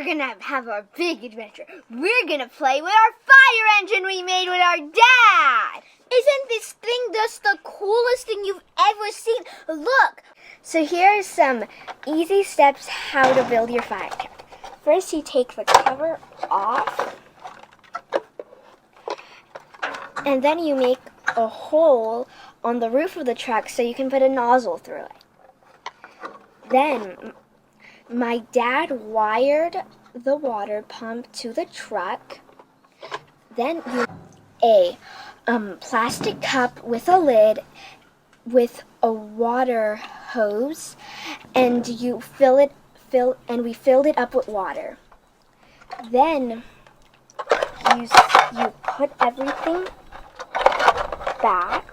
gonna have our big adventure. We're gonna play with our fire engine we made with our dad. Isn't this thing just the coolest thing you've ever seen? Look. So here are some easy steps how to build your fire truck. First, you take the cover off, and then you make a hole on the roof of the truck so you can put a nozzle through it. Then, my dad wired the water pump to the truck. Then you a plastic cup with a lid with a water hose, and you we filled it up with water. Then you put everything back.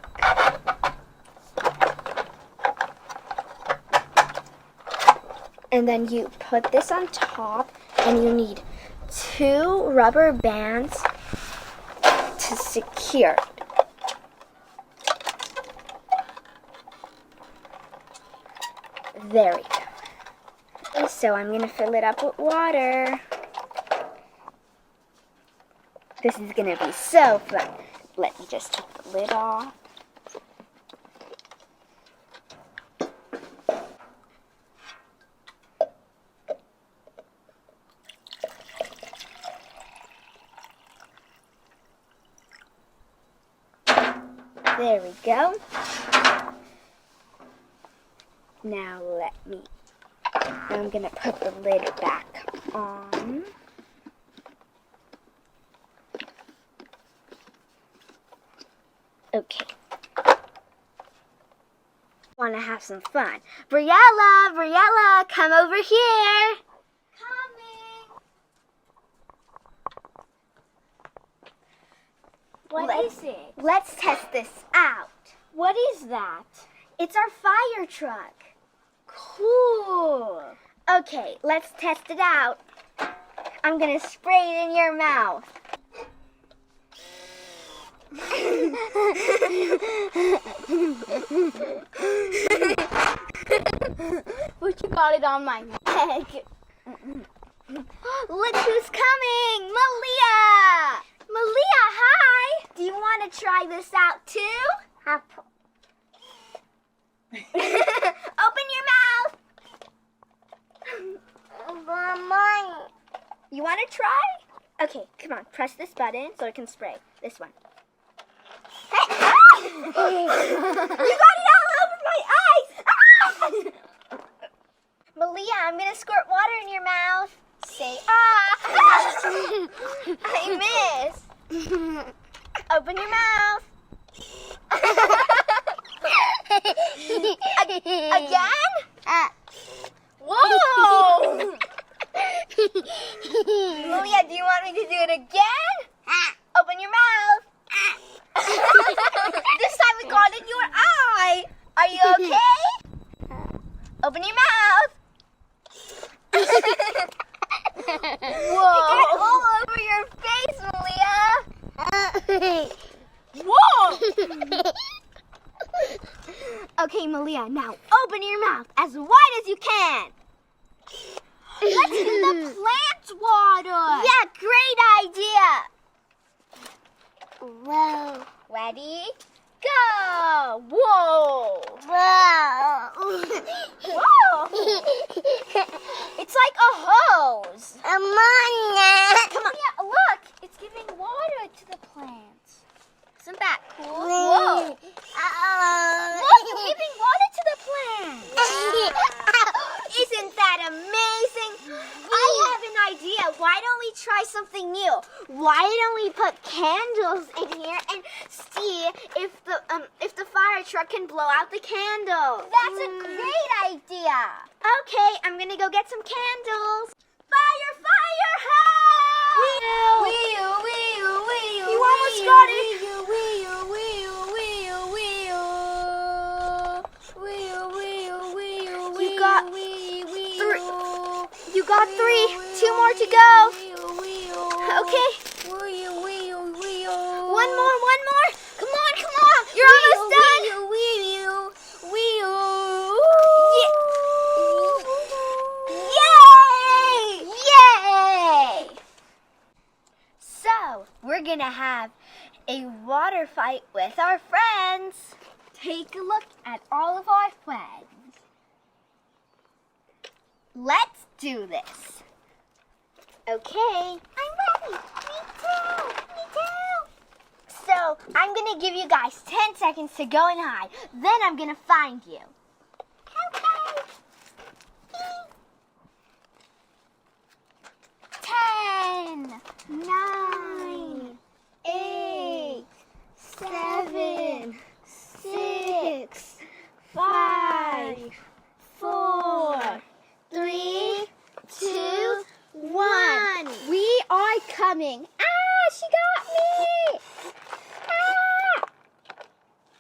And then you put this on top, and you need 2 rubber bands to secure it. There we go. Okay, so I'm going to fill it up with water. This is going to be so fun. Let me just take the lid off. There we go. Now I'm going to put the lid back on. Okay. Want to have some fun. Briella, come over here. Coming. What is it? Let's test this out. What is that? It's our fire truck. Cool. Okay, let's test it out. I'm going to spray it in your mouth. But you got it on my neck. Look who's coming! Malia! Malia, hi! Do you want to try this out too? Open your mouth! Mine. You want to try? Okay, come on. Press this button so it can spray. This one. You got it all over my eyes! Malia, I'm going to squirt water in your mouth. Say ah! I miss. Open your mouth. Again? Whoa! Malia, do you want me to do it again? Open your mouth. This time we got in your eye. Are you okay? Open your mouth. Whoa! You got all over your face, Malia. Whoa! Okay, Malia, now open your mouth as wide as you can. Let's give the plants water. Yeah, great idea. Whoa. Ready? Go! Whoa! Whoa. Whoa! It's like a hose. Come on. Come on. Yeah, look. It's giving water to the plants. Isn't that cool? Whoa! Look, it's giving water to the plants. Isn't that amazing? I have an idea. Why don't we try something new? Why don't we put candles in here and see if the fire truck can blow out the candles? That's a great idea. Okay, I'm gonna go get some candles. Fire, fire, ho! You almost got it. You got 3. 2 more to go. Okay. One more. Come on. You're almost done. Yay! a water fight with our friends. Take a look at all of our friends. Let's do this. Okay. I'm ready. Me too. Me too. So, I'm going to give you guys 10 seconds to go and hide. Then I'm going to find you. Okay. 10, 9, 8, 7, 6, 5, 4, 3, 2, 1. We are coming. Ah, she got me. Ah.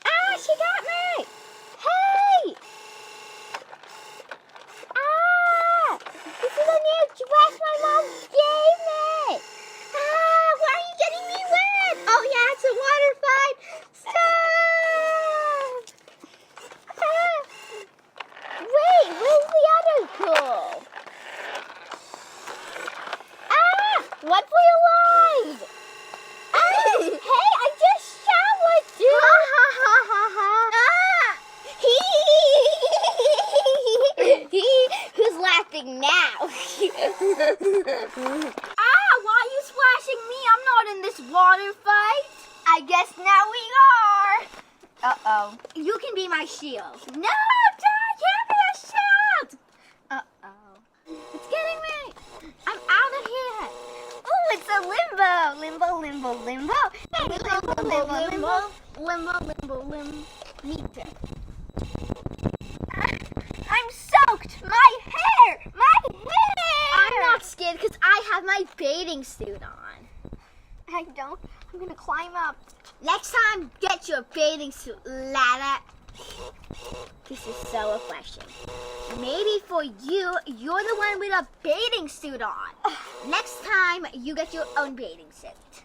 Ah, she got me. Hey. Ah, this is a new dress my mom gave me. Ah, why are you getting me wet? Oh yeah, it's a water fight. Stop. Ah. Wait, where's the other girl? Ah, run for your lives. Ah, hey, I just showered, dude. Ha ha ha ha ha. Ah. Who's laughing now? Ah, why are you splashing me? I'm not in this water fight. I guess now we are. Uh-oh. You can be my shield. No, don't give me a shield. Uh-oh. It's getting me. I'm out of here. Oh, it's a limbo. Limbo, limbo, limbo. Limbo, limbo, limbo. Limbo, limbo, limbo. Me too. I'm soaked. My hair. My hair. I'm not scared because I have my bathing suit on. I don't. I'm going to climb up. Next time, get your bathing suit, Lala. This is so refreshing. Maybe for you, you're the one with a bathing suit on. Next time, you get your own bathing suit.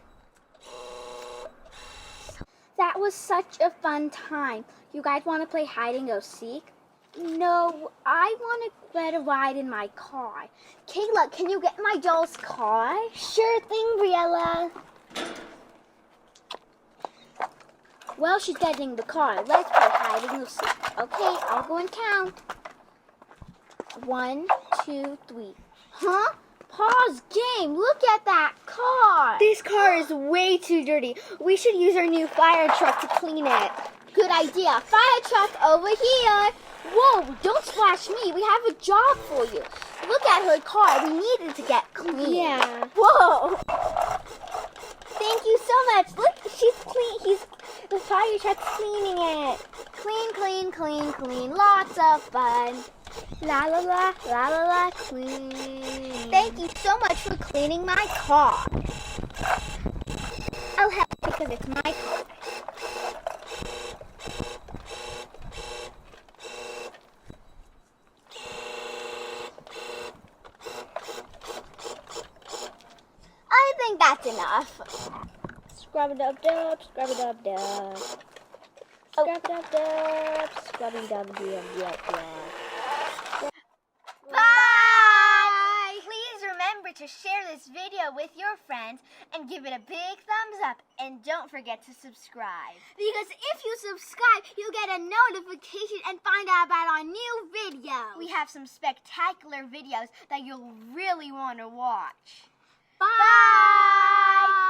That was such a fun time. You guys want to play hide and go seek? No, I want to get a ride in my car. Kayla, can you get my doll's car? Sure thing, Briella. Well, she's getting the car. Let's play hide and go seek. Okay, I'll go and count. 1, 2, 3. Huh? Pause game. Look at that car. This car is way too dirty. We should use our new fire truck to clean it. Good idea. Fire truck over here. Whoa, don't splash me. We have a job for you. Look at her car. We need it to get clean. Yeah. Whoa. Thank you so much. Look, she's clean. The fire truck's cleaning it. Clean, clean, clean, clean. Lots of fun. La la la, la la la, clean. Thank you so much for cleaning my car. I'll help because it's my car. I think that's enough. Scrub-a-dub-dub, scrub-a-dub-dub. Scrub-a-dub-dub, scrub-a-dub-dub-dub. Bye! Please remember to share this video with your friends and give it a big thumbs up. And don't forget to subscribe. Because if you subscribe, you'll get a notification and find out about our new video. We have some spectacular videos that you'll really want to watch. Bye!